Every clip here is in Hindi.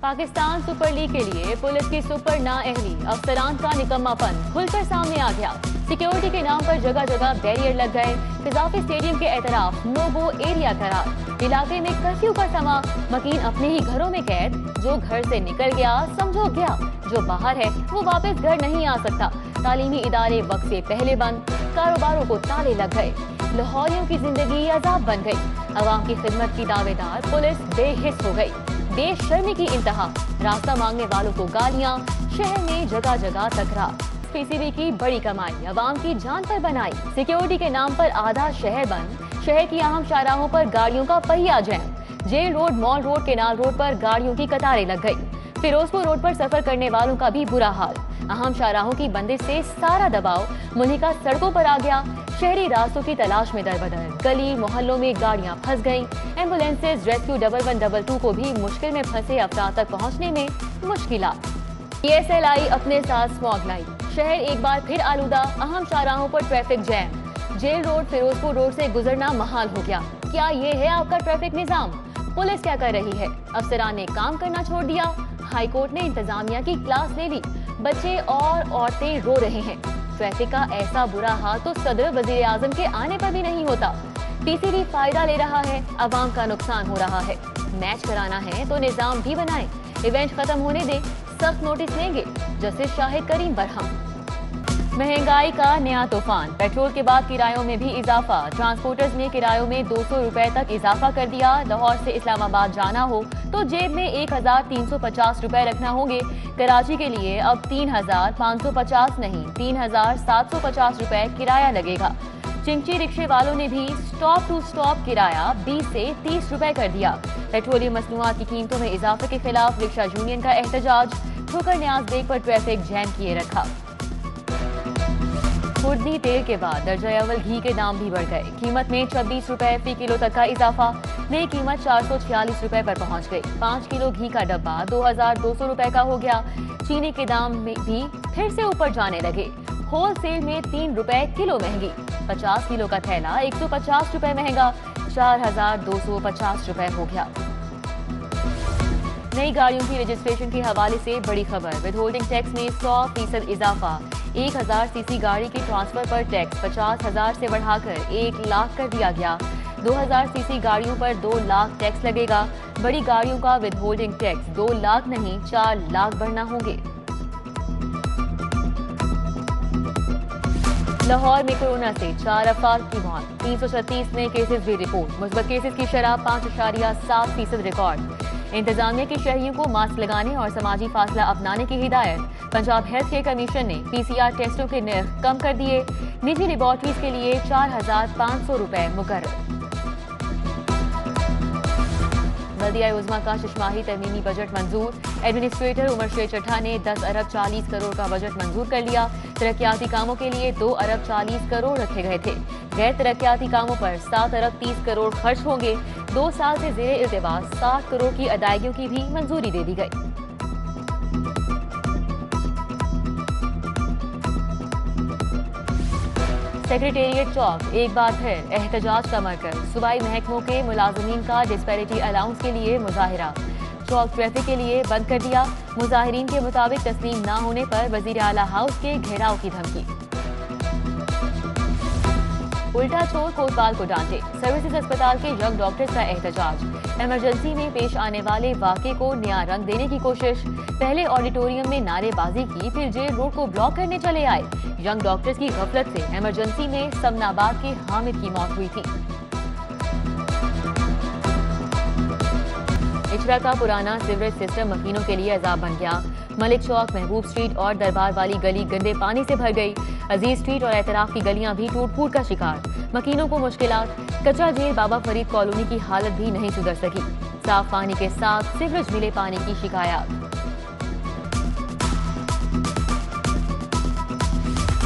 पाकिस्तान सुपर लीग के लिए पुलिस की सुपर नाअहली, अफसरान का निकम्मापन खुलकर सामने आ गया। सिक्योरिटी के नाम पर जगह जगह बैरियर लग गए। कजाफी स्टेडियम के एतराफ नो गो एरिया करार। इलाके में कर्फ्यू का समा, मकीन अपने ही घरों में कैद। जो घर से निकल गया समझो गया, जो बाहर है वो वापस घर नहीं आ सकता। तालीमी इदारे वक्त से पहले बंद, कारोबारों को ताले लग गए। लाहौरियों की जिंदगी अजाब बन गई। अवाम की खिदमत की दावेदार पुलिस बेहिस हो गई। बेशर्मी की इंतहा, रास्ता मांगने वालों को गालियां, शहर में जगह जगह तकरार। पीसीबी की बड़ी कमाई अवाम की जान पर बनाई। सिक्योरिटी के नाम पर आधा शहर बंद, शहर की अहम शाहराहों पर गाड़ियों का पहिया jam. Jail road, mall road, canal road पर गाड़ियों की कतारें लग गई। फिरोजपुर रोड पर सफर करने वालों का भी बुरा हाल। अहम शाहराहों की बंदिश से सारा दबाव मुल्हिका सड़कों पर आ गया। शहरी रास्तों की तलाश में दरबदर, गली मोहल्लों में गाड़ियां फंस गईं। एम्बुलेंसेज रेस्क्यू 1112 को भी मुश्किल में फंसे अफराद तक पहुंचने में मुश्किलात। PSLI अपने साथ स्मॉग लाई, शहर एक बार फिर आलूदा। अहम शाहराहों पर traffic jam. Jail road, Ferozepur road से गुजरना महाल हो गया। क्या ये है आपका ट्रैफिक निजाम? पुलिस क्या कर रही है? अफसरान ने काम करना छोड़ दिया। हाईकोर्ट ने इंतजामिया की क्लास ले ली। बच्चे और औरतें रो रहे हैं। ट्रैफिक का ऐसा बुरा हाल तो सदर वजीर आजम के आने पर भी नहीं होता। पीसीबी फायदा ले रहा है, अवाम का नुकसान हो रहा है। मैच कराना है तो निजाम भी बनाए। इवेंट खत्म होने दे, सख्त नोटिस लेंगे। जस्टिस शाहिद करीम बरहम। महंगाई का नया तूफान, पेट्रोल के बाद किरायों में भी इजाफा। ट्रांसपोर्टर्स ने किरायों में 200 रुपए तक इजाफा कर दिया। लाहौर से इस्लामाबाद जाना हो तो जेब में 1350 रुपए रखना होंगे। कराची के लिए अब 3550 नहीं 3750 रुपए किराया लगेगा। चिंची रिक्शे वालों ने भी स्टॉप टू स्टॉप किराया 20 से 30 रुपए कर दिया। पेट्रोलियम मसनूआत की कीमतों में इजाफे के खिलाफ रिक्शा यूनियन का एहतजाज। ठोकर न्याज बेग पर ट्रैफिक जैम किए रखा। खुर्दी तेल के बाद दर्जा अव्वल घी के दाम भी बढ़ गए। कीमत में 26 रुपए फी किलो तक का इजाफा। नई कीमत 446 रुपए पर पहुंच गई। 5 किलो घी का डब्बा 2200 रुपए का हो गया। चीनी के दाम में भी फिर से ऊपर जाने लगे। होलसेल में 3 रुपए किलो महंगी। 50 किलो का थैला 150 रुपए महंगा। 4250 रुपए हो गया। नई गाड़ियों की रजिस्ट्रेशन के हवाले से बड़ी खबर। विदहोल्डिंग टैक्स में 100% इजाफा। 1000 सीसी गाड़ी की ट्रांसफर पर टैक्स 50,000 से बढ़ाकर 1 लाख कर दिया गया। 2000 सीसी गाड़ियों पर 2 लाख टैक्स लगेगा। बड़ी गाड़ियों का विदहोल्डिंग टैक्स 2 लाख नहीं 4 लाख भरना होंगे। लाहौर में कोरोना से 4 अफराद की मौत। 336 नए केसेस भी रिपोर्ट। मुस्बत केसेस की शरह 5.7% रिकॉर्ड। इंतजामिया के शहरियों को मास्क लगाने और समाजी फासला अपनाने की हिदायत। पंजाब हेल्थ केयर कमीशन ने PCR टेस्टों के निर्ख कम कर दिए। निजी लेबॉर्ट्रीज के लिए 4500 रुपए मुकर्रर। बल्दिया उज़्मा का शिशमाही तरमीमी बजट मंजूर। एडमिनिस्ट्रेटर उमर शेर चड्ढा ने 10 अरब 40 करोड़ का बजट मंजूर कर लिया। तरक्याती कामों के लिए 2 अरब 40 करोड़ रखे गए थे। गैर तरक्याती कामों पर 7 अरब 30 करोड़ खर्च होंगे। 2 साल से ज़ेरे इल्तिवा 60 करोड़ की अदायगियों की भी मंजूरी दे दी गई। सेक्रेटेरिएट चौक एक बार फिर एहतजाज का मरकज। सूबाई महकमों के मुलाजमीन का डिस्पैरिटी अलाउंस के लिए मुजाहिरा। चौक ट्रैफिक के लिए बंद कर दिया। मुजाहिरीन के मुताबिक तस्लीम न होने पर वजीर आला हाउस के घेराव की धमकी। उल्टा चोर कोतवाल को डांटे। सर्विसेज अस्पताल के यंग डॉक्टर्स का एहतजाज। इमरजेंसी में पेश आने वाले वाक़े को नया रंग देने की कोशिश। पहले ऑडिटोरियम में नारेबाजी की, फिर जेल रोड को ब्लॉक करने चले आए। यंग डॉक्टर्स की गफलत से इमरजेंसी में समनाबाद के हामिद की मौत हुई थी। इचरा का पुराना सीवरेज सिस्टम मकीनों के लिए अजाब बन गया। मलिक चौक, महबूब स्ट्रीट और दरबार वाली गली गंदे पानी से भर गई। अजीज स्ट्रीट और एतराफ की गलियां भी टूट फूट का शिकार। मकीनों को मुश्किलात। कच्चा जेल बाबा फरीद कॉलोनी की हालत भी नहीं सुधर सकी। साफ पानी के साथ सीवरेज मिले पानी की शिकायत।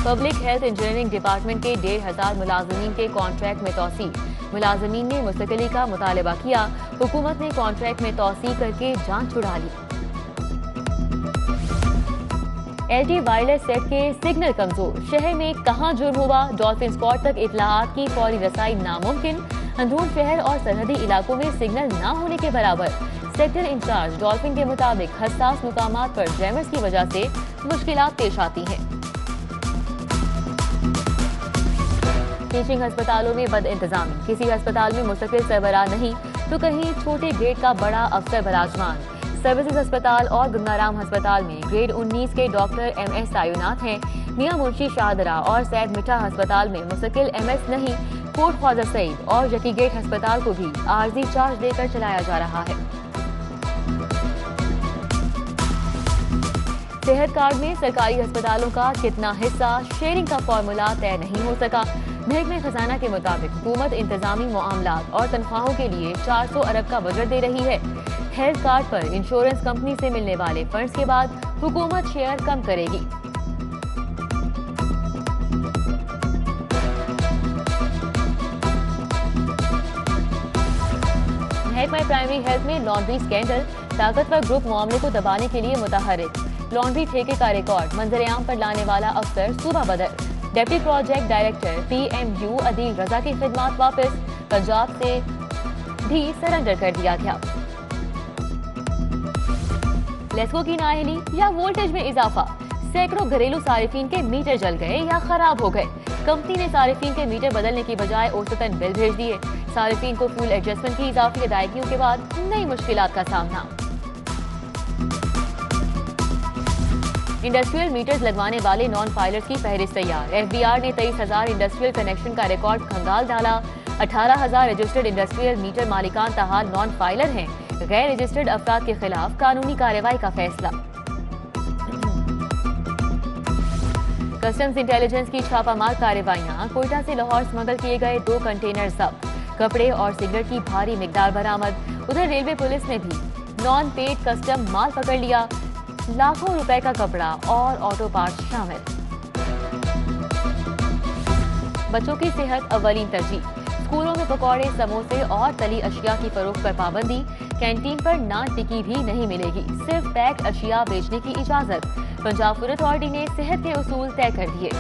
पब्लिक हेल्थ इंजीनियरिंग डिपार्टमेंट के 1500 मुलाजमीन के कॉन्ट्रैक्ट में तौसी। मुलाजमीन ने मुस्तकिली का मुतालबा किया। हुकूमत ने कॉन्ट्रैक्ट में तौसी करके जान छुड़ा ली। LTE वायरलेस सेट के सिग्नल कमजोर। शहर में कहां जुर्म हुआ, डॉल्फिन स्पॉट तक इत्तलाआत की फौरी रसाई नामुमकिन। अंदरून शहर और सरहदी इलाकों में सिग्नल ना होने के बराबर। सेक्टर इंचार्ज डॉल्फिन के मुताबिक हसास मुकामात पर जैमर्स की वजह से मुश्किलात पेश आती हैं। टीचिंग अस्पतालों में बद इंतजामी, किसी अस्पताल में मुस्तकिल सरबराह नहीं तो कहीं छोटे ग्रेड का बड़ा अफसर बराजमान। सर्विसेज अस्पताल और गंगाराम अस्पताल में ग्रेड 19 के डॉक्टर MS तैनात हैं। मियां मुंशी शाहदरा और सैयद मिठा अस्पताल में मुस्तकिल MS नहीं, कोट ख्वाजा सईद और जकी गेट अस्पताल को भी आर्जी चार्ज देकर चलाया जा रहा है। सेहत कार्ड में सरकारी अस्पतालों का कितना हिस्सा, शेयरिंग का फॉर्मूला तय नहीं हो सका। महकमे खजाना के मुताबिक हुकूमत इंतजामी मामलात और तनख्वाहों के लिए 400 अरब का बजट दे रही है। हेल्थ कार्ड पर इंश्योरेंस कंपनी से मिलने वाले फंड्स के बाद हुकूमत शेयर कम करेगी। महकमा प्राइमरी हेल्थ में लॉन्ड्री स्कैंडल, ताकतवर ग्रुप मामले को दबाने के लिए मुतहर्रिक। लॉन्ड्री ठेके का रिकॉर्ड मंजरेआम पर लाने वाला अफसर सूबा बदर। Deputy project director PMU Adeel Raza की खिदमात वापस, पंजाब से भी सरेंडर कर दिया गया। लेस्को की नाअहली या वोल्टेज में इजाफा, सैकड़ों घरेलू सारिफीन के मीटर जल गए या खराब हो गए। कंपनी ने सारिफीन के मीटर बदलने की बजाय औसतन बिल भेज दिए। सारिफीन को फ्यूल एडजस्टमेंट की इजाफी अदायगियों के बाद नई मुश्किलात का सामना। इंडस्ट्रियल मीटर्स लगवाने वाले नॉन फाइलर्स की फहरिस्त तैयार। FBR ने 23,000 इंडस्ट्रियल कनेक्शन का रिकॉर्ड खंगाल डाला। 18,000 रजिस्टर्ड इंडस्ट्रियल मीटर मालिकान ताहाल नॉन फाइलर हैं। गैर रजिस्टर्ड अफराद के खिलाफ कानूनी कार्रवाई का फैसला। कस्टम्स इंटेलिजेंस की छापामार कार्रवाइयां, कोयटा से लाहौर स्मगल किए गए 2 कंटेनर जब्त, कपड़े और सिगरेट की भारी मिकदार बरामद। उधर रेलवे पुलिस ने भी नॉन पेड कस्टम माल पकड़ लिया, लाखों रुपए का कपड़ा और ऑटो पार्ट्स शामिल। बच्चों की सेहत अव्वलीन तरजीह, स्कूलों में पकौड़े, समोसे और तली अशिया की फरोख्त पर पाबंदी। कैंटीन पर नान टिक्की भी नहीं मिलेगी, सिर्फ पैक अशिया बेचने की इजाजत। पंजाब फूड अथॉरिटी ने सेहत के उसूल तय कर दिए।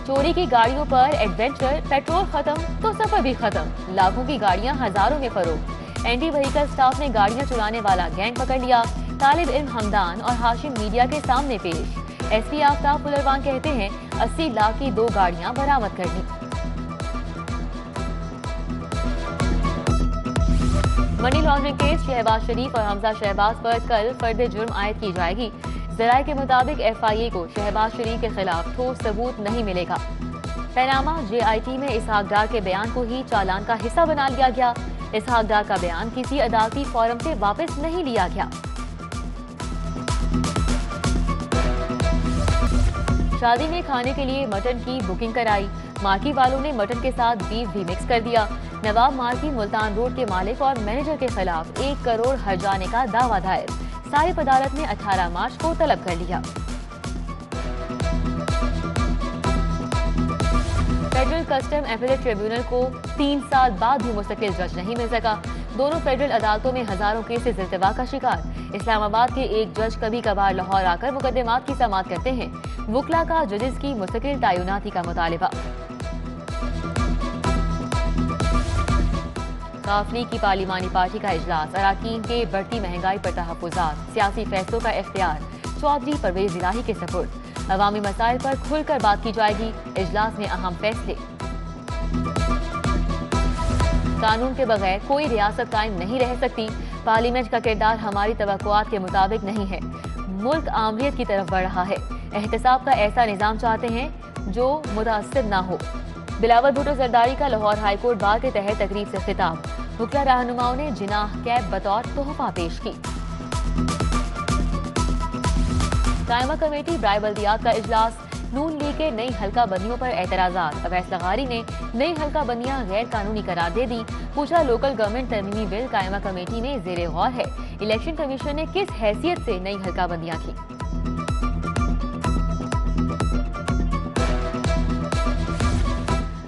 चोरी की गाड़ियों पर एडवेंचर, पेट्रोल खत्म तो सफर भी खत्म। लाखों की गाड़ियां हजारों में फरोख्त। एंटी व्हीकल स्टाफ ने गाड़ियां चुराने वाला गैंग पकड़ लिया। तालिब इल्म हमदान और हाशिम मीडिया के सामने पेश। SP आफ्ताब फुलरवान कहते हैं 80 लाख की 2 गाड़ियां बरामद कर ली। मनी लॉन्ड्रिंग केस, शहबाज शरीफ और हमजा शहबाज पर कल फर्द जुर्म आयद की जाएगी। जराये के मुताबिक FIA को शहबाज शरीफ के खिलाफ ठोस सबूत नहीं मिलेगा। पैनामा JIT में इसहाक डार के बयान को ही चालान का हिस्सा बना लिया गया। इसहाक डार का बयान किसी अदालती फॉरम से वापस नहीं लिया गया। शादी में खाने के लिए मटन की बुकिंग कराई। मार्की वालों ने मटन के साथ बीफ भी मिक्स कर दिया। नवाब मार्की मुल्तान रोड के मालिक और मैनेजर के खिलाफ 1 करोड़ हर्जाने का दावा दायर। साहिब अदालत ने 18 मार्च को तलब कर लिया। फेडरल कस्टम एपेलेट ट्रिब्यूनल को 3 साल बाद भी मुस्तकिल जज नहीं मिल सका। दोनों फेडरल अदालतों में हजारों केसेस इल्तिवा का शिकार। इस्लामाबाद के एक जज कभी कभार लाहौर आकर मुकदमात की समाअत करते हैं। वुकला का जजेस की मुस्तकिल तैनाती का मुतालिबा। काफली की पार्लिमानी पार्टी का इजलास, अराकीन के बढ़ती महंगाई पर तहफ्फुज़ात, सियासी फैसलों का इख्तियार चौधरी परवेज इलाही के सपुर्द। अवामी मसाइल पर खुलकर बात की जाएगी। इजलास में अहम फैसले। कानून के बगैर कोई रियासत कायम नहीं रह सकती। पार्लियामेंट का किरदार हमारी तवक्कुआत के मुताबिक नहीं है। मुल्क आमरीत की तरफ बढ़ रहा है। एहतसाब का ऐसा निजाम चाहते हैं जो मुतासिर ना हो। बिलावल भुट्टो जरदारी का लाहौर हाईकोर्ट बार के तहत तकरीब से खिताब। वुकला रहनुमाओं ने जिनाह कैब बतौर तोहफा पेश की। कायमा कमेटी बराए बल्दियात का इजलास। नून लीग के नई हल्का बंदियों पर एतराजात। अवैस लगारी ने नई हल्का बंदियां गैर कानूनी करार दे दी। पूछा, लोकल गवर्नमेंट तरमीमी बिल कायमा कमेटी में जेरे गौर है। इलेक्शन कमीशन ने किस हैसियत से नई हल्का बंदियां की।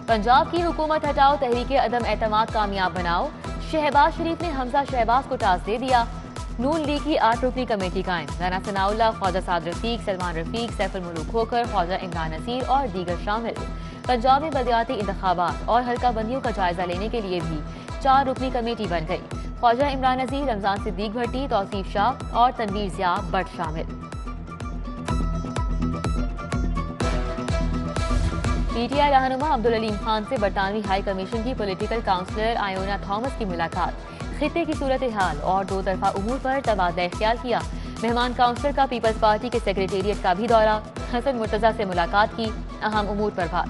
पंजाब की हुकूमत हटाओ, तहरीके अदम एतमाद कामयाब बनाओ। शहबाज शरीफ ने हमजा शहबाज को टास्क दे दिया। नून लीग की 8 रुकनी कमेटी कायम। राना सनाउल्लाह, ख्वाजा साद रफीक, सलमान रफीक, सैफुल मुल्क खोखर, ख्वाजा इमरान नसीर और दीगर शामिल। पंजाब में बलदियाती इंतखाबात और हल्का बंदियों का जायजा लेने के लिए भी 4 रुकनी कमेटी बन गई। ख्वाजा इमरान नसीर, रमजान सिद्दीक भट्टी, तौसीफ शाह और तनवीर ज़िया भट्ट शामिल। पीटीआई रहनुमा अब्दुल अलीम खान से बरतानवी हाई कमीशन की पॉलिटिकल काउंसलर आयोना थॉमस की मुलाकात, खित्ते की सूरत हाल और दो तरफा उमूर पर तबादला ख्याल किया। मेहमान काउंसलर का पीपल्स पार्टी के सेक्रेटेरिएट का भी दौरा, हसन मुर्तजा से मुलाकात की, अहम उमूर पर बात।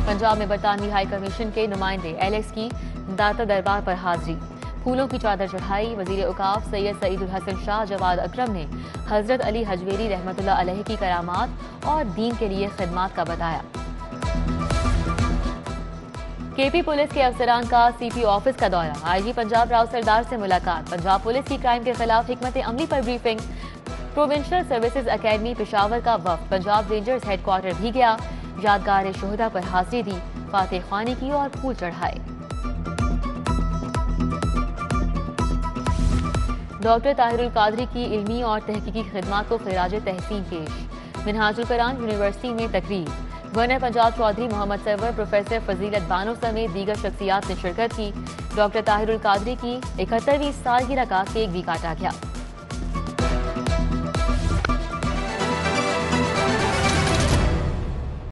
पंजाब में बरतानवी हाई कमीशन के नुमाइंदे एलेक्स की दाता दरबार पर हाजिरी, फूलों की चादर चढ़ाई। वजीर औकाफ सैयद सईदुल हसन शाह जवाद अकरम ने हजरत अली हजवेरी रहमतुल्लाह अलैह की करामात और दीन के लिए खिदमात का बताया। केपी पुलिस के अफसरान का सीपी ऑफिस का दौरा, आईजी पंजाब राव सरदार से मुलाकात। पंजाब पुलिस की क्राइम के खिलाफ हिकमत अमली पर briefing. Provincial services academy Peshawar का वफ्द पंजाब रेंजर्स हेडक्वार्टर भी गया, यादगार शोहदा पर हाजिरी दी, फातिह ख्वानी की और फूल चढ़ाए। डॉक्टर ताहिरुल कादरी की इल्मी और तहकीकी खिदमात को खिराज तहसीन पेश। मिनहाजुल कुरान यूनिवर्सिटी में तकरीर, गवर्नर पंजाब चौधरी मोहम्मद सरवर, प्रोफेसर फजीलत बानो समेत दीगर शख्सियात ने शिरकत की। डॉक्टर ताहिरुल कादरी की 71वीं सालगिरह का केक भी काटा गया।